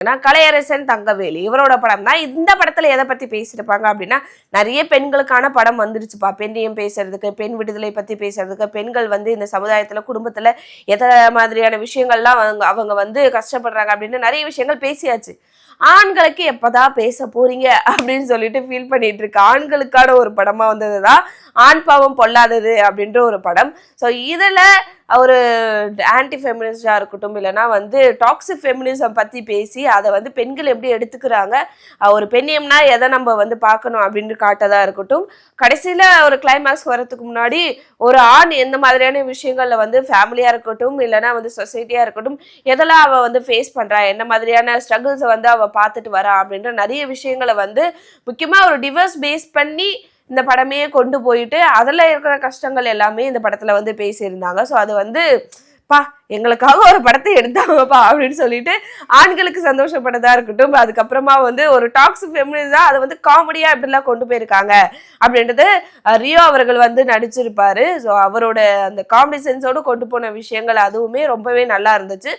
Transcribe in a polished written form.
கலையரசன் தங்கவேலு இவரோட படம் தான். இந்த படத்துல எதை பத்தி பேசியிருப்பாங்க அப்படின்னா, நிறைய பெண்களுக்கான படம் வந்துருச்சுப்பா. பெண்ணியம் பேசுறதுக்கு, பெண் விடுதலை பத்தி பேசுறதுக்கு, பெண்கள் வந்து இந்த சமுதாயத்துல குடும்பத்துல எதை மாதிரியான விஷயங்கள்லாம் அவங்க வந்து கஷ்டப்படுறாங்க அப்படின்னு நிறைய விஷயங்கள் பேசியாச்சு. ஆண்களுக்கு எப்பதான் பேச போறீங்க அப்படின்னு சொல்லிட்டு ஃபீல் பண்ணிட்டு இருக்கு. ஆண்களுக்கான ஒரு படமா வந்ததுதான் ஆண் பாவம் பொல்லாதது அப்படின்ற ஒரு படம். ஸோ இதுல ஒரு ஆன்டி ஃபெமினிஸ்டா இருக்கட்டும், இல்லைன்னா வந்து டாக்ஸிக் ஃபெமினிசம் பத்தி பேசி அதை வந்து பெண்கள் எப்படி எடுத்துக்கிறாங்க, ஒரு பெண்ணியம்னா எதை நம்ம வந்து பார்க்கணும் அப்படின்னு காட்டதா இருக்கட்டும். கடைசியில ஒரு கிளைமேக்ஸ் வரதுக்கு முன்னாடி ஒரு ஆண் எந்த மாதிரியான விஷயங்கள்ல வந்து ஃபேமிலியா இருக்கட்டும், இல்லைன்னா வந்து சொசைட்டியா இருக்கட்டும், எதெல்லாம் அவ வந்து ஃபேஸ் பண்றா, என்ன மாதிரியான ஸ்ட்ரகிள்ஸை வந்து அவ பார்த்துட்டு வரா அப்படின்ற நிறைய விஷயங்களை வந்து முக்கியமா ஒரு டிவோர்ஸ் பேஸ் பண்ணி இந்த படமே கொண்டு போயிட்டு அதில் இருக்கிற கஷ்டங்கள் எல்லாமே இந்த படத்துல வந்து பேசியிருந்தாங்க. ஸோ அது வந்து பா எங்களுக்காக ஒரு படத்தை எடுத்தாங்கப்பா அப்படின்னு சொல்லிட்டு ஆண்களுக்கு சந்தோஷப்பட்டதா இருக்கட்டும். அதுக்கப்புறமா வந்து ஒரு டாக்ஸிக் ஃபெமினிசம் அதை வந்து காமெடியா எப்படிலாம் கொண்டு போயிருக்காங்க அப்படின்றது ரியோ அவர்கள் வந்து நடிச்சிருப்பாரு. ஸோ அவரோட அந்த காமெடி சென்ஸோடு கொண்டு போன விஷயங்கள் அதுவுமே ரொம்பவே நல்லா இருந்துச்சு.